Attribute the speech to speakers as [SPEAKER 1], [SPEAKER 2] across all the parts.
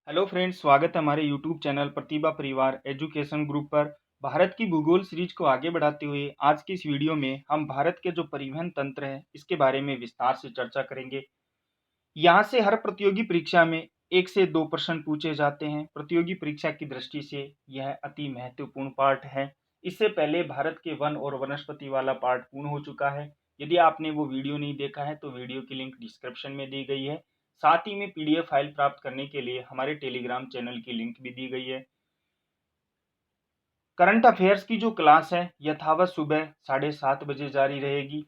[SPEAKER 1] Hello friends, स्वागत है हमारे यूट्यूब चैनल प्रतिभा परिवार एजुकेशन ग्रुप पर। भारत की भूगोल सीरीज को आगे बढ़ाते हुए आज की इस वीडियो में हम भारत के जो परिवहन तंत्र है इसके बारे में विस्तार से चर्चा करेंगे। यहाँ से हर प्रतियोगी परीक्षा में 1 से 2 प्रश्न पूछे जाते हैं। प्रतियोगी परीक्षा की दृष्टि से यह अति महत्वपूर्ण पार्ट है। इससे पहले भारत के वन और वनस्पति वाला पार्ट पूर्ण हो चुका है। यदि आपने वो वीडियो नहीं देखा है तो वीडियो की लिंक डिस्क्रिप्शन में दी गई है। साथ ही में पीडीएफ फाइल प्राप्त करने के लिए हमारे टेलीग्राम चैनल की लिंक भी दी गई है। करंट अफेयर्स की जो क्लास है यथावत सुबह 7:30 बजे जारी रहेगी।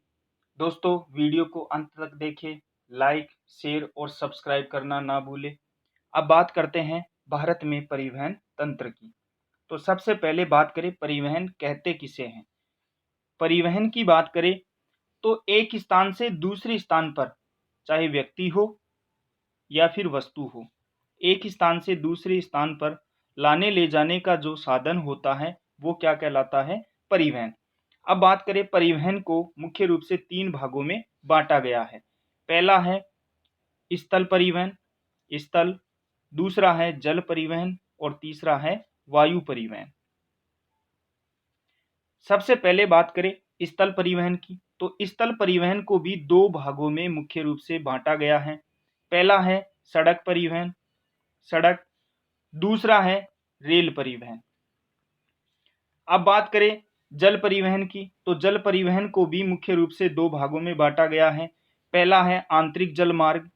[SPEAKER 1] दोस्तों, वीडियो को अंत तक देखें, लाइक शेयर और सब्सक्राइब करना ना भूलें। अब बात करते हैं भारत में परिवहन तंत्र की। तो सबसे पहले बात करें परिवहन कहते किसे हैं। परिवहन की बात करें तो एक स्थान से दूसरे स्थान पर, चाहे व्यक्ति हो या फिर वस्तु हो, एक स्थान से दूसरे स्थान पर लाने ले जाने का जो साधन होता है वो क्या कहलाता है? परिवहन। अब बात करें परिवहन को मुख्य रूप से 3 भागों में बांटा गया है। पहला है स्थल परिवहन, स्थल, दूसरा है जल परिवहन और तीसरा है वायु परिवहन। सबसे पहले बात करें स्थल परिवहन की, तो स्थल परिवहन को भी 2 भागों में मुख्य रूप से बांटा गया है। पहला है सड़क परिवहन, सड़क, दूसरा है रेल परिवहन। अब बात करें जल परिवहन की, तो जल परिवहन को भी मुख्य रूप से 2 भागों में बांटा गया है। पहला है आंतरिक जल मार्ग,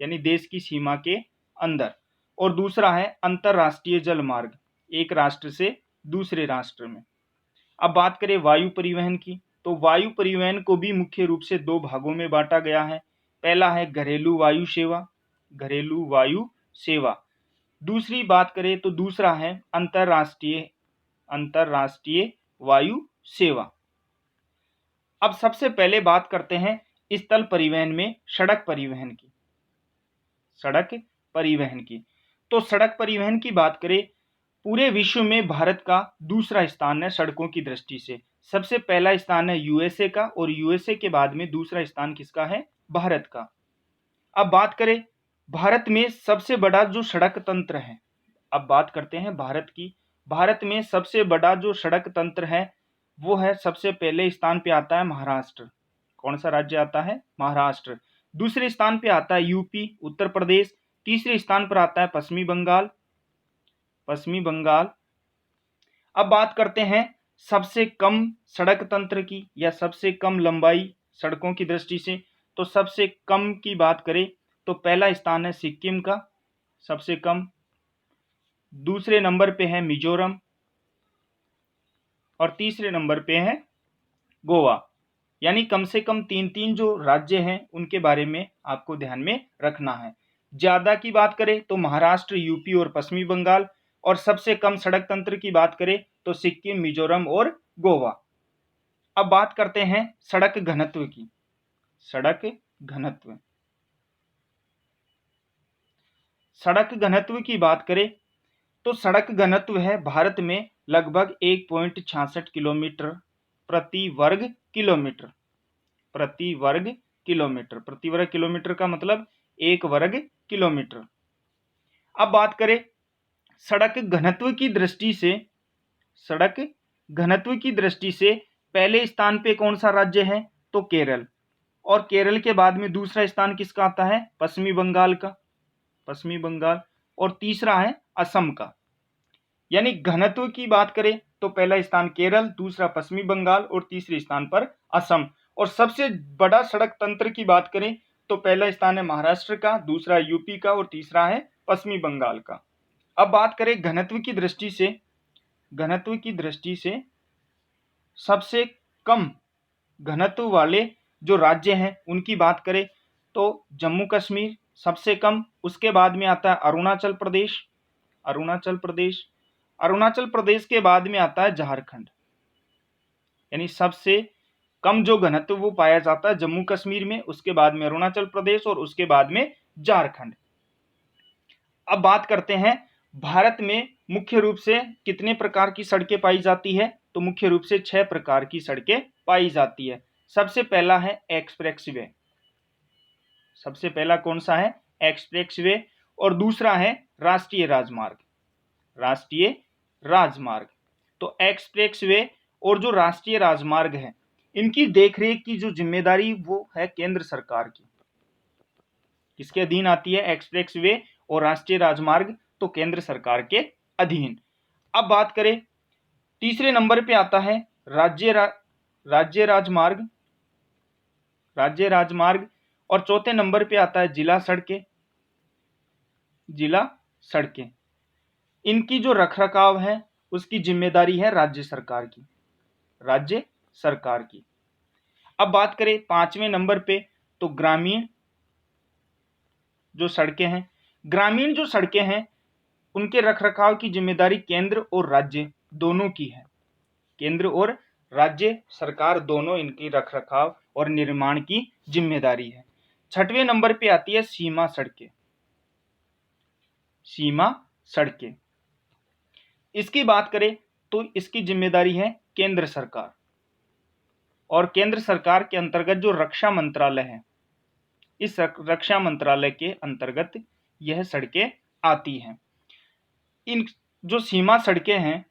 [SPEAKER 1] यानी देश की सीमा के अंदर, और दूसरा है अंतरराष्ट्रीय जल मार्ग, एक राष्ट्र से दूसरे राष्ट्र में। अब बात करें वायु परिवहन की, तो वायु परिवहन को भी मुख्य रूप से 2 भागों में बांटा गया है। पहला है घरेलू वायु सेवा, घरेलू वायु सेवा। दूसरी बात करें तो दूसरा है अंतरराष्ट्रीय अंतरराष्ट्रीय वायु सेवा। अब सबसे पहले बात करते हैं स्थल परिवहन में सड़क परिवहन की। सड़क परिवहन की, तो सड़क परिवहन की बात करें, पूरे विश्व में भारत का दूसरा स्थान है सड़कों की दृष्टि से। सबसे पहला स्थान है यूएसए का, और यूएसए के बाद में दूसरा स्थान किसका है? भारत का। अब बात करें भारत में सबसे बड़ा जो सड़क तंत्र है, अब बात करते हैं भारत की। भारत में सबसे बड़ा जो सड़क तंत्र है वो है, सबसे पहले स्थान पे आता है महाराष्ट्र। कौन सा राज्य आता है? महाराष्ट्र। दूसरे स्थान पे आता है यूपी, उत्तर प्रदेश। तीसरे स्थान पर आता है पश्चिमी बंगाल, पश्चिमी बंगाल। अब बात करते हैं सबसे कम सड़क तंत्र की, या सबसे कम लंबाई सड़कों की दृष्टि से। तो सबसे कम की बात करें तो पहला स्थान है सिक्किम का, सबसे कम। दूसरे नंबर पे है मिजोरम, और तीसरे नंबर पे है गोवा। यानी कम से कम 3-3 जो राज्य हैं उनके बारे में आपको ध्यान में रखना है। ज्यादा की बात करें तो महाराष्ट्र, यूपी और पश्चिमी बंगाल, और सबसे कम सड़क तंत्र की बात करें तो सिक्किम, मिजोरम और गोवा। अब बात करते हैं सड़क घनत्व की। सड़क घनत्व, सड़क घनत्व की बात करें तो सड़क घनत्व है भारत में लगभग 1.66 किलोमीटर प्रति वर्ग किलोमीटर। प्रति वर्ग किलोमीटर, प्रति वर्ग किलोमीटर का मतलब 1 वर्ग किलोमीटर। अब बात करें सड़क घनत्व की दृष्टि से, सड़क घनत्व की दृष्टि से पहले स्थान पे कौन सा राज्य है? तो केरल, और केरल के बाद में दूसरा स्थान किसका आता है? पश्चिमी बंगाल का, पश्चिमी बंगाल, और तीसरा है असम का। यानी घनत्व की बात करें तो पहला स्थान केरल, दूसरा पश्चिमी बंगाल और तीसरे स्थान पर असम। और सबसे बड़ा सड़क तंत्र की बात करें तो पहला स्थान है महाराष्ट्र का, दूसरा यूपी का और तीसरा है पश्चिमी बंगाल का। अब बात करें घनत्व की दृष्टि से, घनत्व की दृष्टि से सबसे कम घनत्व वाले जो राज्य हैं उनकी बात करें तो जम्मू कश्मीर सबसे कम, उसके बाद में आता है अरुणाचल प्रदेश, अरुणाचल प्रदेश, अरुणाचल प्रदेश के बाद में आता है झारखंड। यानी सबसे कम जो घनत्व वो पाया जाता है जम्मू कश्मीर में, उसके बाद में अरुणाचल प्रदेश और उसके बाद में झारखंड। अब बात करते हैं भारत में मुख्य रूप से कितने प्रकार की सड़कें पाई जाती है? तो मुख्य रूप से 6 प्रकार की सड़कें पाई जाती है। सबसे पहला है एक्सप्रेसवे, सबसे पहला कौन सा है? एक्सप्रेसवे। और दूसरा है राष्ट्रीय राजमार्ग। राष्ट्रीय राजमार्ग, तो एक्सप्रेस वे और जो राष्ट्रीय राजमार्ग है, इनकी देखरेख की जो जिम्मेदारी वो है केंद्र सरकार की। किसके अधीन आती है एक्सप्रेस वे और राष्ट्रीय राजमार्ग? तो केंद्र सरकार के अधीन। अब बात करें, तीसरे नंबर पे आता है राज्य राजमार्ग, राज्य राजमार्ग, और चौथे नंबर पे आता है जिला सड़कें, जिला सड़कें। इनकी जो रखरखाव है उसकी जिम्मेदारी है राज्य सरकार की, राज्य सरकार की। अब बात करें पांचवें नंबर पे, तो ग्रामीण जो सड़कें हैं, ग्रामीण जो सड़कें हैं उनके रखरखाव की जिम्मेदारी केंद्र और राज्य दोनों की है। केंद्र और राज्य सरकार दोनों इनकी रखरखाव और निर्माण की जिम्मेदारी है। छठवें नंबर पे आती है सीमा सड़कें, सीमा सड़कें। इसकी बात करें तो इसकी जिम्मेदारी है केंद्र सरकार, और केंद्र सरकार के अंतर्गत जो रक्षा मंत्रालय है, इस रक्षा मंत्रालय के अंतर्गत यह सड़कें आती हैं। इन जो सीमा सड़कें हैं,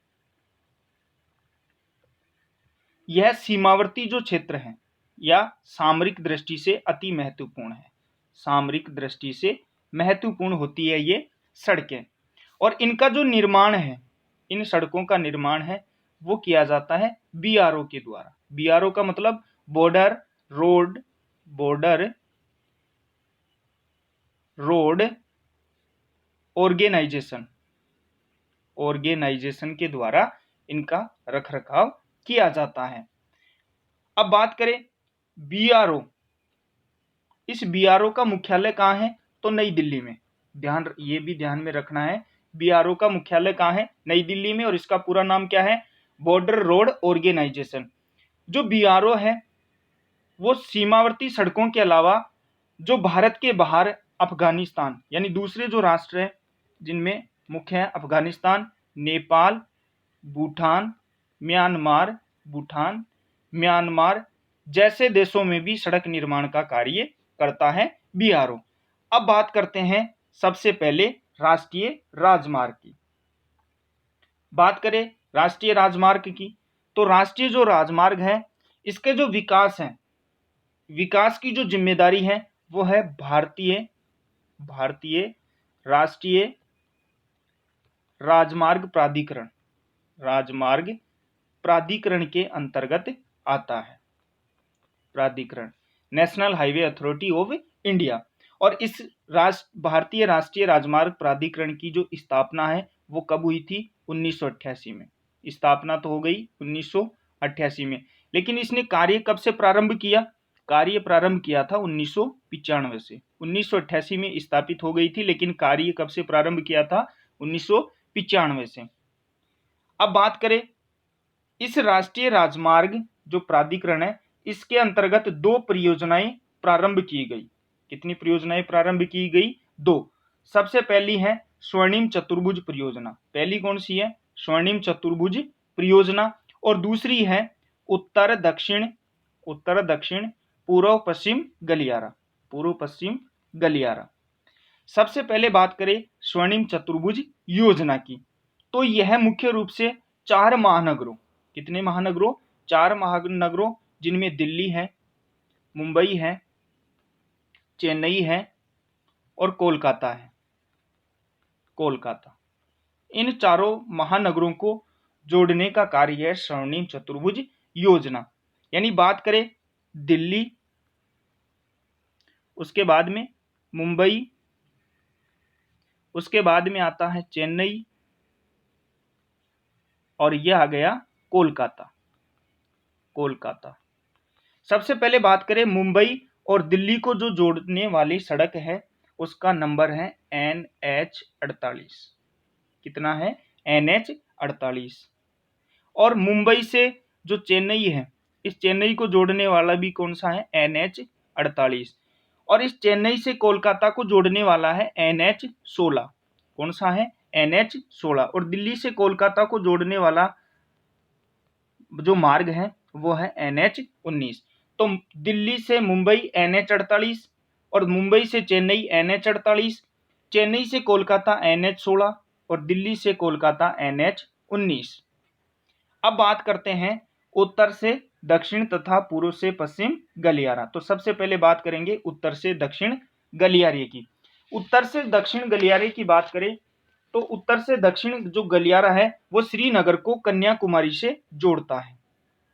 [SPEAKER 1] यह सीमावर्ती जो क्षेत्र हैं या सामरिक दृष्टि से अति महत्वपूर्ण है, सामरिक दृष्टि से महत्वपूर्ण होती है ये सड़कें। और इनका जो निर्माण है, इन सड़कों का निर्माण है वो किया जाता है बीआरओ के द्वारा। बीआरओ का मतलब बॉर्डर रोड ऑर्गेनाइजेशन के द्वारा इनका रखरखाव किया जाता है। अब बात करें बीआरओ, इस बीआरओ का मुख्यालय कहाँ है? तो नई दिल्ली में। ये भी ध्यान में रखना है, बीआरओ का मुख्यालय कहाँ है? नई दिल्ली में। और इसका पूरा नाम क्या है? Border road organisation. जो बीआरओ है वो सीमावर्ती सड़कों के अलावा जो भारत के बाहर अफगानिस्तान यानी दूसरे जो राष्ट्र हैं, जिनमें मुख्य है अफगानिस्तान, नेपाल, भूटान, म्यांमार जैसे देशों में भी सड़क निर्माण का कार्य करता है बीआरओ। अब बात करते हैं सबसे पहले राष्ट्रीय राजमार्ग की। बात करें राष्ट्रीय राजमार्ग की, तो राष्ट्रीय जो राजमार्ग है इसके जो विकास की जो जिम्मेदारी है वो है भारतीय राष्ट्रीय राजमार्ग प्राधिकरण के अंतर्गत आता है। प्राधिकरण, national highway authority of India. और इस भारतीय राष्ट्रीय राजमार्ग प्राधिकरण की जो स्थापना है वो कब हुई थी? 1988 में। स्थापना तो हो गई 1988 में, लेकिन इसने कार्य कब से प्रारंभ किया? कार्य प्रारंभ किया था 1995 से। 1988 में स्थापित हो गई थी, लेकिन कार्य कब से प्रारंभ किया था? 1995 से। अब बात करें इस राष्ट्रीय राजमार्ग जो प्राधिकरण है, इसके अंतर्गत 2 परियोजनाएं प्रारंभ की गई। कितनी परियोजनाएं प्रारंभ की गई? 2। सबसे पहली है स्वर्णिम चतुर्भुज परियोजना। पहली कौन सी है? स्वर्णिम चतुर्भुज परियोजना। और दूसरी है उत्तर दक्षिण पूर्व पश्चिम गलियारा। सबसे पहले बात करें स्वर्णिम चतुर्भुज योजना की, तो यह मुख्य रूप से 4 महानगरों, कितने महानगरों? 4 महानगरों, जिनमें दिल्ली है, मुंबई है, चेन्नई है और कोलकाता है। इन चारों महानगरों को जोड़ने का कार्य है स्वर्णिम चतुर्भुज योजना। यानी बात करें दिल्ली, उसके बाद में मुंबई, उसके बाद में आता है चेन्नई, और यह आ गया कोलकाता। सबसे पहले बात करें मुंबई और दिल्ली को जो जोड़ने वाली सड़क है उसका नंबर है NH48। कितना है? NH48। और मुंबई से जो चेन्नई है, इस चेन्नई को जोड़ने वाला भी कौन सा है? NH48। और इस चेन्नई से कोलकाता को जोड़ने वाला है NH16। कौन सा है? NH16। और दिल्ली से कोलकाता को जोड़ने वाला जो मार्ग है वो है NH19। तो दिल्ली से मुंबई NH48 और मुंबई से चेन्नई NH48, चेन्नई से कोलकाता NH16 और दिल्ली से कोलकाता NH19। अब बात करते हैं उत्तर से दक्षिण तथा पूर्व से पश्चिम गलियारा। तो सबसे पहले बात करेंगे उत्तर से दक्षिण गलियारे की। उत्तर से दक्षिण गलियारे की बात करें तो उत्तर से दक्षिण जो गलियारा है वो श्रीनगर को कन्याकुमारी से जोड़ता है।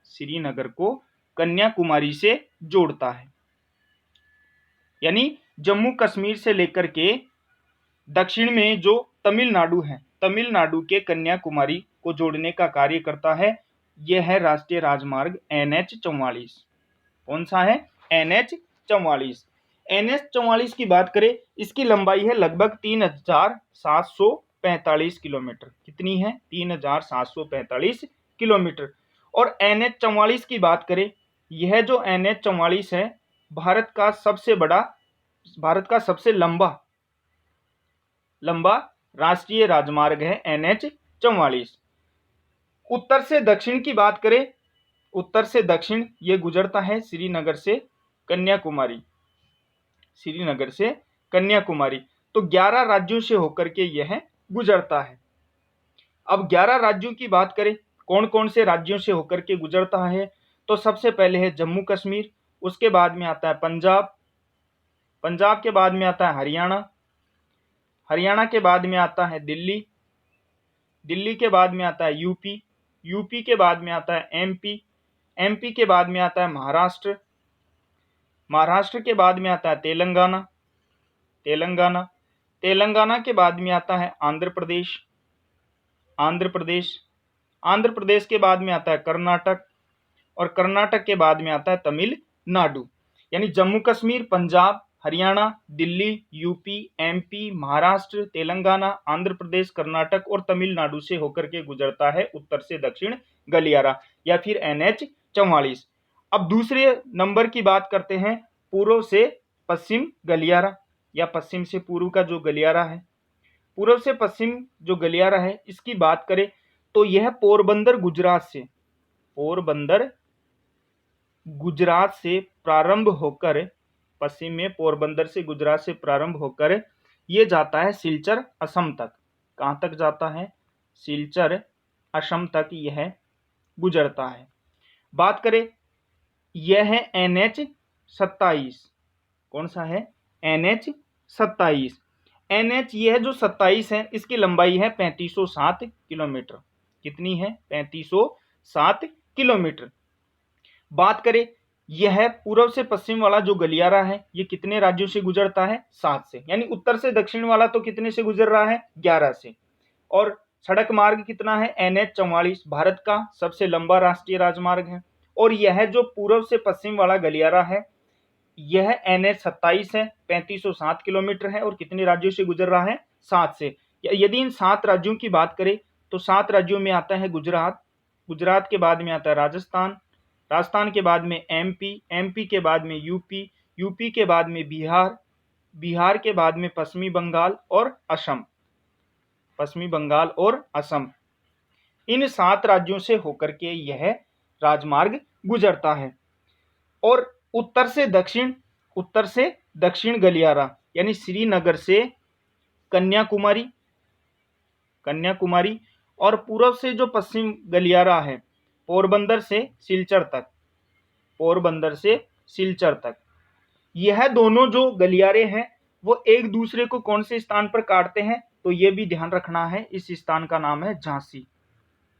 [SPEAKER 1] श्रीनगर को कन्याकुमारी से जोड़ता है, यानी जम्मू कश्मीर से लेकर के दक्षिण में जो तमिलनाडु है, तमिलनाडु के कन्याकुमारी को जोड़ने का कार्य करता है। यह है राष्ट्रीय राजमार्ग NH44। कौन सा है? NH44। NH44 की बात करें, इसकी लंबाई है लगभग 3745 किलोमीटर। कितनी है? 3745 किलोमीटर। और NH44 की बात करें, यह जो NH44 है भारत का सबसे लंबा राष्ट्रीय राजमार्ग है NH44। उत्तर से दक्षिण की बात करें, उत्तर से दक्षिण ये गुजरता है श्रीनगर से कन्याकुमारी। श्रीनगर से कन्याकुमारी तो 11 राज्यों से होकर के यह गुजरता है। अब 11 राज्यों की बात करें, कौन कौन से राज्यों से होकर के गुजरता है, तो सबसे पहले है जम्मू कश्मीर, उसके बाद में आता है पंजाब, पंजाब के बाद में आता है हरियाणा, हरियाणा के बाद में आता है दिल्ली, दिल्ली के बाद में आता है यूपी, यूपी के बाद में आता है एमपी, एमपी के बाद में आता है महाराष्ट्र, महाराष्ट्र के बाद में आता है तेलंगाना, तेलंगाना, तेलंगाना के बाद में आता है आंध्र प्रदेश, आंध्र प्रदेश, आंध्र प्रदेश के बाद में आता है कर्नाटक, और कर्नाटक के बाद में आता है तमिलनाडु। यानी जम्मू कश्मीर, पंजाब, हरियाणा, दिल्ली, यूपी, एमपी, महाराष्ट्र, तेलंगाना, आंध्र प्रदेश, कर्नाटक और तमिलनाडु से होकर के गुजरता है उत्तर से दक्षिण गलियारा या फिर NH44। अब दूसरे नंबर की बात करते हैं पूर्व से पश्चिम गलियारा या पश्चिम से पूर्व का जो गलियारा है। पूर्व से पश्चिम जो गलियारा है इसकी बात करें तो यह पोरबंदर गुजरात से प्रारंभ होकर, पश्चिम में पोरबंदर से गुजरात से प्रारंभ होकर ये जाता है सिलचर असम तक। कहाँ तक जाता है? सिलचर असम तक यह गुजरता है। बात करें, यह है NH27। कौन सा है? NH27। यह जो 27 है इसकी लंबाई है 3507 किलोमीटर। कितनी है? 3507 किलोमीटर। बात करें, यह पूर्व से पश्चिम वाला जो गलियारा है ये कितने राज्यों से गुजरता है? 7 से। यानी उत्तर से दक्षिण वाला तो कितने से गुजर रहा है? 11 से। और सड़क मार्ग कितना है? NH44 भारत का सबसे लंबा राष्ट्रीय राजमार्ग है। और यह जो पूर्व से पश्चिम वाला गलियारा है यह NH27 है, 3507 किलोमीटर है और कितने राज्यों से गुजर रहा है? 7 से। यदि इन 7 राज्यों की बात करें तो 7 राज्यों में आता है गुजरात, गुजरात के बाद में आता है राजस्थान, राजस्थान के बाद में MP, MP के बाद में यूपी, यूपी के बाद में बिहार, बिहार के बाद में पश्चिमी बंगाल और असम, पश्चिमी बंगाल और असम। इन 7 राज्यों से होकर के यह राजमार्ग गुजरता है। और उत्तर से दक्षिण गलियारा यानी श्रीनगर से कन्याकुमारी, कन्याकुमारी और पूर्व से जो पश्चिम गलियारा है पोरबंदर से सिलचर तक, पोरबंदर से सिलचर तक। यह दोनों जो गलियारे हैं वो एक दूसरे को कौन से स्थान पर काटते हैं? तो ये भी ध्यान रखना है, इस स्थान का नाम है झांसी।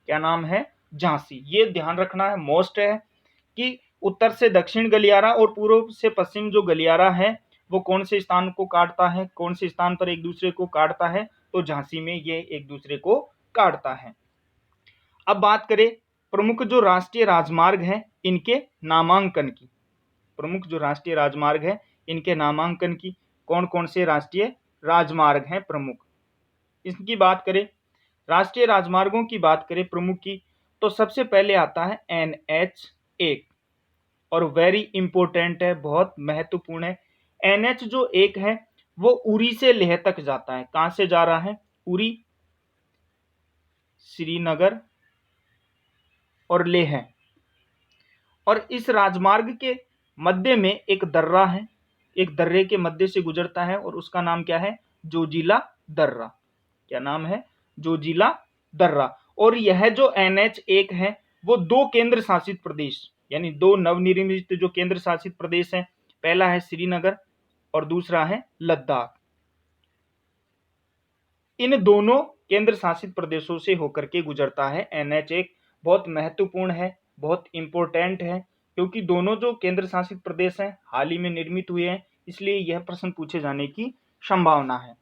[SPEAKER 1] क्या नाम है? झांसी। ये ध्यान रखना है, मोस्ट है कि उत्तर से दक्षिण गलियारा और पूर्व से पश्चिम जो गलियारा है वो कौन से स्थान को काटता है, कौन से स्थान पर एक दूसरे को काटता है? तो झांसी में ये एक दूसरे को काटता है। अब बात करें प्रमुख जो राष्ट्रीय राजमार्ग है इनके नामांकन की। प्रमुख जो राष्ट्रीय राजमार्ग है इनके नामांकन की। कौन कौन से राष्ट्रीय राजमार्ग हैं प्रमुख, इसकी बात करें, राष्ट्रीय राजमार्गों की बात करें प्रमुख की, तो सबसे पहले आता है NH1 और वेरी इंपॉर्टेंट है, बहुत महत्वपूर्ण है। NH जो 1 है वो उरी से लेह तक जाता है। कहां से जा रहा है? उरी, श्रीनगर और लेह। और इस राजमार्ग के मध्य में एक दर्रा है, एक दर्रे के मध्य से गुजरता है और उसका नाम क्या है? जोजिला दर्रा। क्या नाम है? जोजिला दर्रा। और यह जो NH1 है वो 2 केंद्र शासित प्रदेश यानी 2 नवनिर्मित जो केंद्र शासित प्रदेश हैं, पहला है श्रीनगर और दूसरा है लद्दाख। इन दोनों केंद्र शासित प्रदेशों से होकर के गुजरता है NH1। बहुत महत्वपूर्ण है, बहुत इंपॉर्टेंट है, क्योंकि दोनों जो केंद्र शासित प्रदेश हैं हाल ही में निर्मित हुए हैं, इसलिए यह प्रश्न पूछे जाने की संभावना है।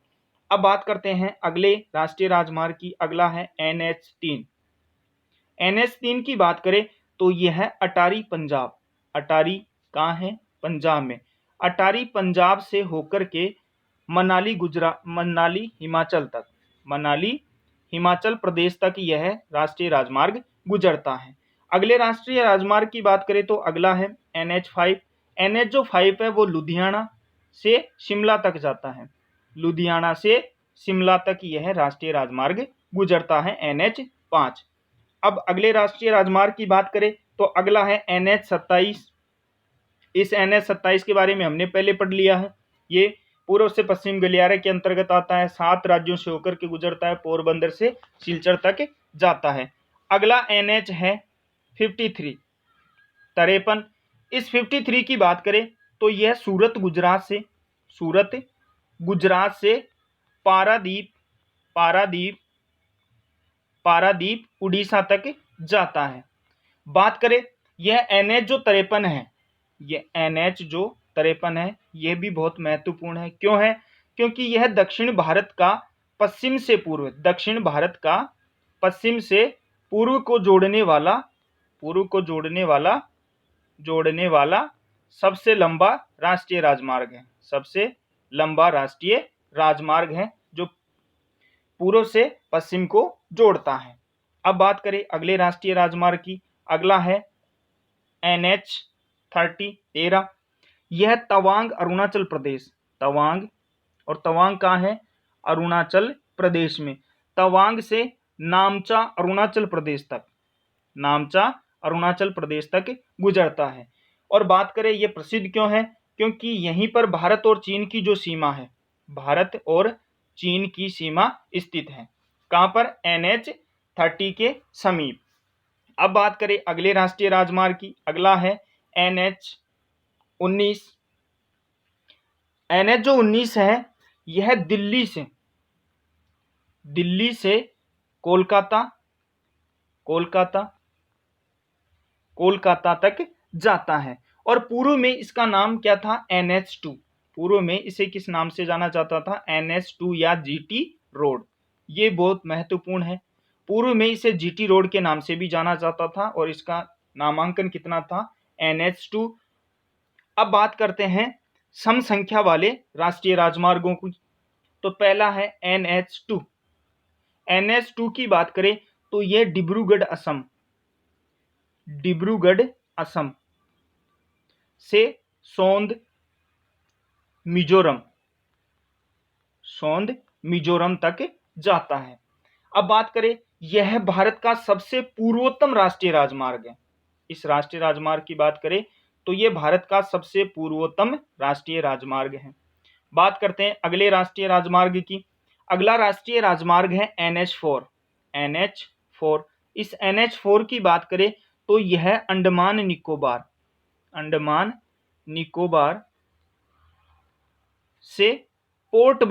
[SPEAKER 1] अब बात करते हैं अगले राष्ट्रीय राजमार्ग की। अगला है NH3। NH3 की बात करें तो यह है अटारी पंजाब। अटारी कहाँ है? पंजाब में। अटारी पंजाब से होकर के मनाली हिमाचल तक, मनाली हिमाचल प्रदेश तक यह राष्ट्रीय राजमार्ग गुजरता है। अगले राष्ट्रीय राजमार्ग की बात करें तो अगला है NH5। NH जो 5 है वो लुधियाना से शिमला तक जाता है। लुधियाना से शिमला तक यह राष्ट्रीय राजमार्ग गुजरता है NH5। अब अगले राष्ट्रीय राजमार्ग की बात करें तो अगला है NH27। इस NH27 के बारे में हमने पहले पढ़ लिया है। ये पूर्व से पश्चिम गलियारे के अंतर्गत आता है, 7 राज्यों से होकर के गुजरता है, पोरबंदर से सिलचर तक जाता है। अगला NH है 53, 53। इस 53 की बात करें तो यह सूरत गुजरात से पारादीप उड़ीसा तक जाता है। बात करें यह NH जो 53 है, यह NH जो 53 है यह भी बहुत महत्वपूर्ण है। क्यों है? क्योंकि यह दक्षिण भारत का पश्चिम से पूर्व को जोड़ने वाला सबसे लंबा राष्ट्रीय राजमार्ग है जो पूर्व से पश्चिम को जोड़ता है। अब बात करें अगले राष्ट्रीय राजमार्ग की। अगला है NH30, 13। यह तवांग अरुणाचल प्रदेश, तवांग कहाँ है? अरुणाचल प्रदेश में। तवांग से नामचा अरुणाचल प्रदेश तक गुजरता है। और बात करें यह प्रसिद्ध क्यों है? क्योंकि यहीं पर भारत और चीन की जो सीमा है, भारत और चीन की सीमा स्थित है। कहाँ पर? NH30 के समीप। अब बात करें अगले राष्ट्रीय राजमार्ग की। अगला है NH19। NH जो 19 है यह दिल्ली से कोलकाता तक जाता है। और पूर्व में इसका नाम क्या था? NH2। पूर्व में इसे किस नाम से जाना जाता था? NH2 या GT रोड। ये बहुत महत्वपूर्ण है। पूर्व में इसे GT रोड के नाम से भी जाना जाता था और इसका नामांकन कितना था? NH2। अब बात करते हैं सम संख्या वाले राष्ट्रीय राजमार्गों की। तो पहला है NH2। NH2 की बात करें तो यह डिब्रूगढ़ असम से सोंद मिजोरम तक जाता है। अब बात करें यह भारत का सबसे पूर्वोत्तम राष्ट्रीय राजमार्ग है। इस राष्ट्रीय राजमार्ग की बात करें तो यह भारत का सबसे पूर्वोत्तम राष्ट्रीय राजमार्ग है। बात करते हैं अगले राष्ट्रीय राजमार्ग की। अगला राष्ट्रीय राजमार्ग है NH4। इस NH4 की बात करें तो यह अंडमान निकोबार से पोर्ट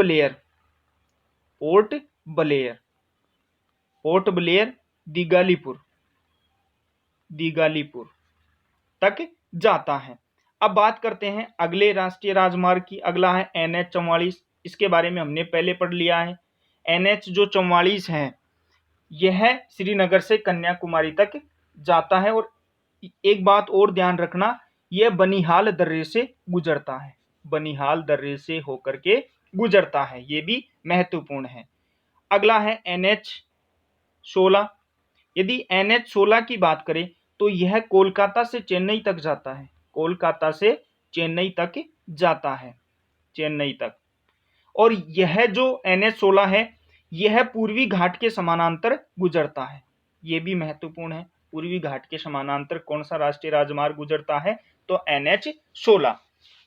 [SPEAKER 1] ब्लेयर दिगालीपुर तक जाता है। अब बात करते हैं अगले राष्ट्रीय राजमार्ग की। अगला है NH44। इसके बारे में हमने पहले पढ़ लिया है। NH जो 44 है यह श्रीनगर से कन्याकुमारी तक जाता है। और एक बात और ध्यान रखना, यह बनिहाल दर्रे से गुजरता है, बनिहाल दर्रे से होकर के गुजरता है, ये भी महत्वपूर्ण है। अगला है NH16। यदि NH16 की बात करें तो यह कोलकाता से चेन्नई तक जाता है, कोलकाता से चेन्नई तक। और यह जो NH16 है यह पूर्वी घाट के समानांतर गुजरता है, ये भी महत्वपूर्ण है। पूर्वी घाट के समानांतर कौन सा राष्ट्रीय राजमार्ग गुजरता है? तो NH16।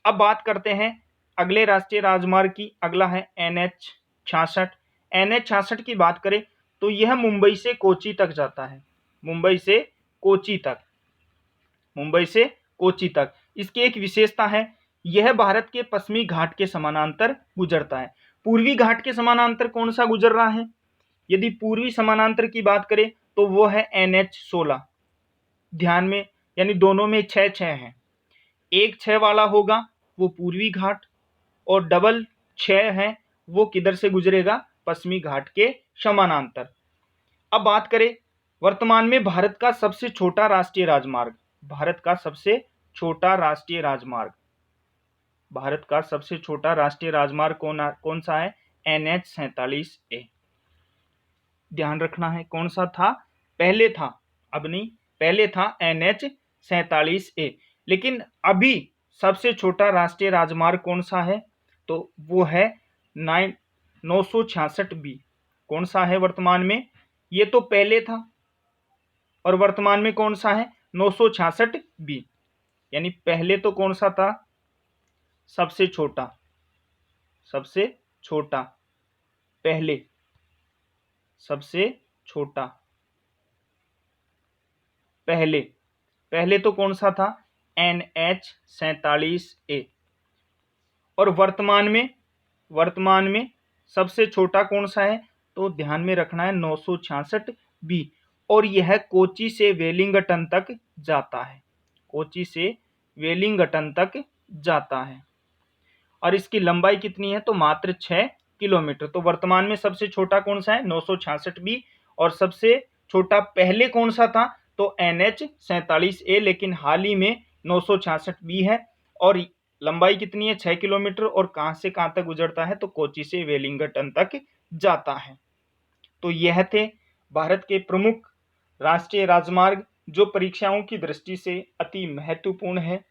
[SPEAKER 1] अब बात करते हैं अगले राष्ट्रीय राजमार्ग की अगला है NH 66। NH 66 की बात करें तो यह मुंबई से कोची तक जाता है, मुंबई से कोची तक, मुंबई से कोची तक। इसकी एक विशेषता है, यह भारत के पश्चिमी घाट के समानांतर गुजरता है। पूर्वी घाट के समानांतर कौन सा गुजर रहा है? यदि पूर्वी समानांतर की बात करें तो वो है NH 16। ध्यान में, यानी दोनों में 6-6 है। एक 6 वाला होगा वो पूर्वी घाट, और डबल 6 है वो किधर से गुजरेगा? पश्चिमी घाट के समानांतर। अब बात करें वर्तमान में भारत का सबसे छोटा राष्ट्रीय राजमार्ग, भारत का सबसे छोटा राष्ट्रीय राजमार्ग, भारत का सबसे छोटा राष्ट्रीय राजमार्ग कौन सा है? NH 47A। ध्यान रखना है, कौन सा था? पहले था, अब नहीं, पहले था NH 47A, लेकिन अभी सबसे छोटा राष्ट्रीय राजमार्ग कौन सा है? तो वो है 966B। कौन सा है वर्तमान में? ये तो पहले था, और वर्तमान में कौन सा है? 966B। यानी पहले तो कौन सा था? सबसे छोटा, सबसे छोटा, पहले सबसे छोटा, पहले पहले तो कौन सा था? NH 47A। और वर्तमान में सबसे छोटा कौन सा है? तो ध्यान में रखना है 966B, और यह कोची से वेलिंगटन तक जाता है, कोची से वेलिंगटन तक जाता है। और इसकी लंबाई कितनी है? तो मात्र 6 किलोमीटर। तो वर्तमान में सबसे छोटा कौन सा है? 966B। और सबसे छोटा पहले कौन सा था? तो NH 47A, लेकिन हाल ही में 966B है। और लंबाई कितनी है? 6 किलोमीटर। और कहां से कहां तक गुजरता है? तो कोची से वेलिंगटन तक जाता है। तो यह थे भारत के प्रमुख राष्ट्रीय राजमार्ग, जो परीक्षाओं की दृष्टि से अति महत्वपूर्ण है।